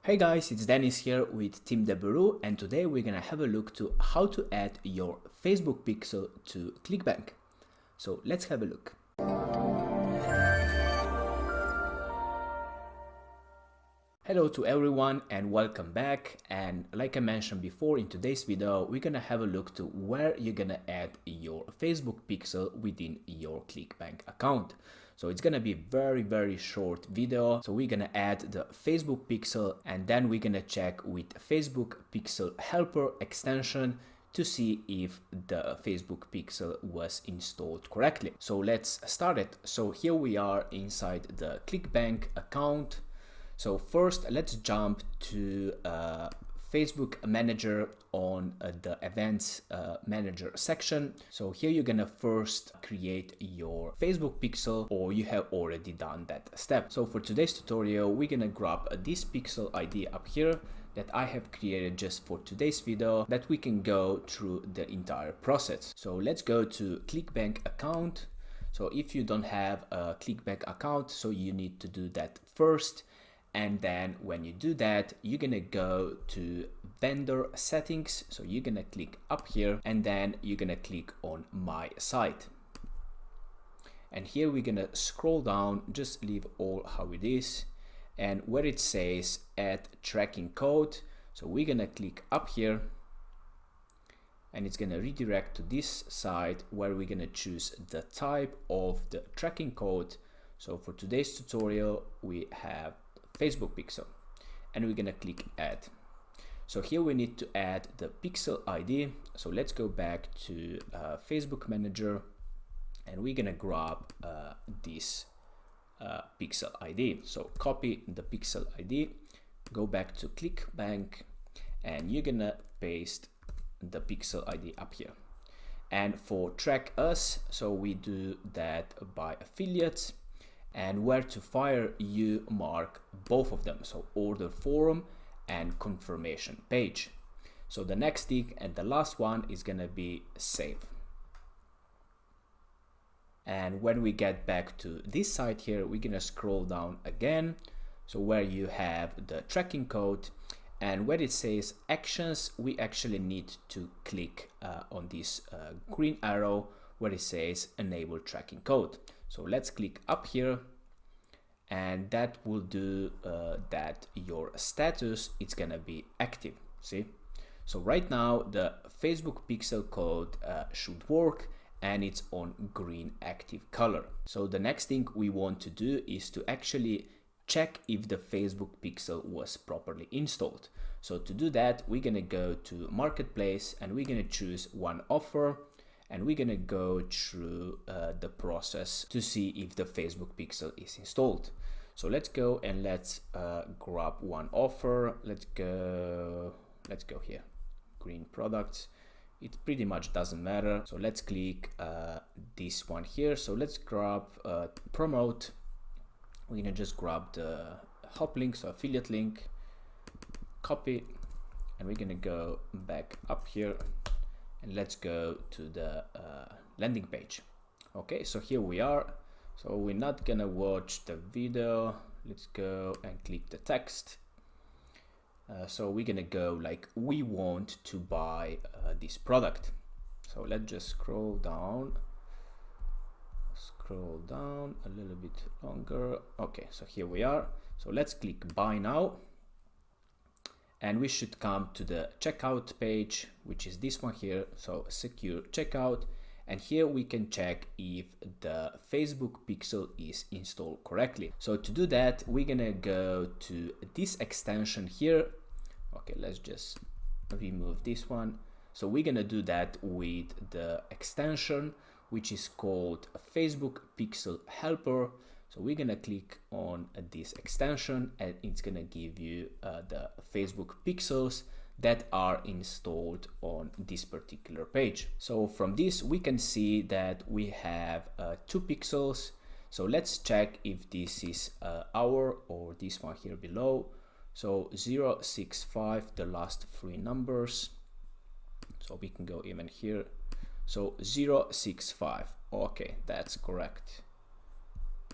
Hey guys, it's Dennis here with Team Deburu, and today we're gonna have a look to how to add your Facebook pixel to ClickBank. So let's have a look. Hello to everyone and welcome back. And like I mentioned before, in today's video we're gonna have a look to where you're gonna add your Facebook pixel within your ClickBank account. So it's gonna be a very short video. So we're gonna add the Facebook pixel and then we're gonna check with Facebook pixel helper extension to see if the Facebook pixel was installed correctly. So let's start it. So here we are inside the ClickBank account. So first, let's jump to Facebook Manager on the Events Manager section. So here you're gonna first create your Facebook pixel, or you have already done that step. So for today's tutorial, we're gonna grab this pixel ID up here that I have created just for today's video, that we can go through the entire process. So let's go to ClickBank account. So if you don't have a ClickBank account, so you need to do that first. And then when you do that, you're gonna go to vendor settings. So you're gonna click up here and then you're gonna click on my site. And here we're gonna scroll down, just leave all how it is. And where it says add tracking code, so we're gonna click up here and it's gonna redirect to this site where we're gonna choose the type of the tracking code. So for today's tutorial, we have Facebook pixel and we're gonna click add. So here we need to add the pixel ID. So let's go back to Facebook Manager and we're gonna grab this pixel ID. So copy the pixel ID, go back to ClickBank and you're gonna paste the pixel ID up here. And for track us, so we do that by affiliates. And where to fire, you mark both of them, so order form and confirmation page. So the next thing and the last one is gonna be save. And when we get back to this site here, we're gonna scroll down again, so where you have the tracking code and where it says actions, we actually need to click on this green arrow where it says enable tracking code. So let's click up here and that will do that your status is gonna be active. See, so right now the Facebook pixel code should work and it's on green active color. So the next thing we want to do is to actually check if the Facebook pixel was properly installed. So to do that, we're gonna go to marketplace and we're gonna choose one offer and we're gonna go through the process to see if the Facebook pixel is installed. So let's go and let's grab one offer. Let's go here, green products. It pretty much doesn't matter. So let's click this one here. So let's grab promote. We're gonna just grab the hop link, so affiliate link, copy, and we're gonna go back up here. And let's go to the landing page. Okay, so here we are. So we're not gonna watch the video. Let's go and click the text. So we're gonna go like we want to buy this product. So let's just scroll down a little bit longer. Okay, so here we are. So let's click buy now. And we should come to the checkout page, which is this one here. So secure checkout. And here we can check if the Facebook pixel is installed correctly. So to do that, we're gonna go to this extension here. Okay, let's just remove this one. So we're gonna do that with the extension, which is called Facebook Pixel Helper. So we're gonna click on this extension and it's gonna give you the Facebook pixels that are installed on this particular page. So from this we can see that we have 2 pixels. So let's check if this is our or this one here below. So 065, the last 3 numbers. So we can go even here. So 065. Okay, that's correct.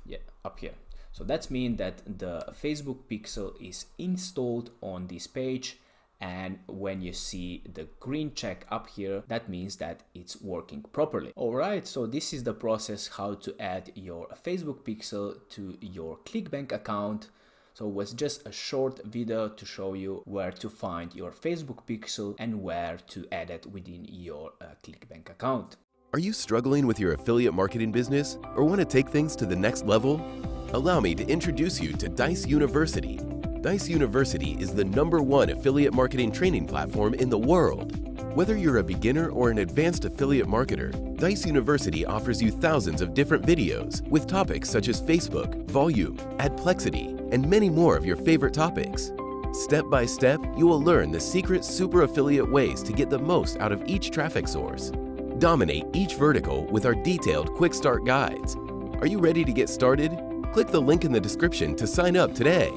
Yeah, up here. So that means that the Facebook pixel is installed on this page, and when you see the green check up here, that means that it's working properly. Alright, so this is the process how to add your Facebook pixel to your ClickBank account. So it was just a short video to show you where to find your Facebook pixel and where to add it within your ClickBank account. Are you struggling with your affiliate marketing business or want to take things to the next level? Allow me to introduce you to Dijs University. Dijs University is the #1 affiliate marketing training platform in the world. Whether you're a beginner or an advanced affiliate marketer, Dijs University offers you thousands of different videos with topics such as Facebook, volume, adplexity, and many more of your favorite topics. Step by step, you will learn the secret super affiliate ways to get the most out of each traffic source. Dominate each vertical with our detailed quick start guides. Are you ready to get started? Click the link in the description to sign up today.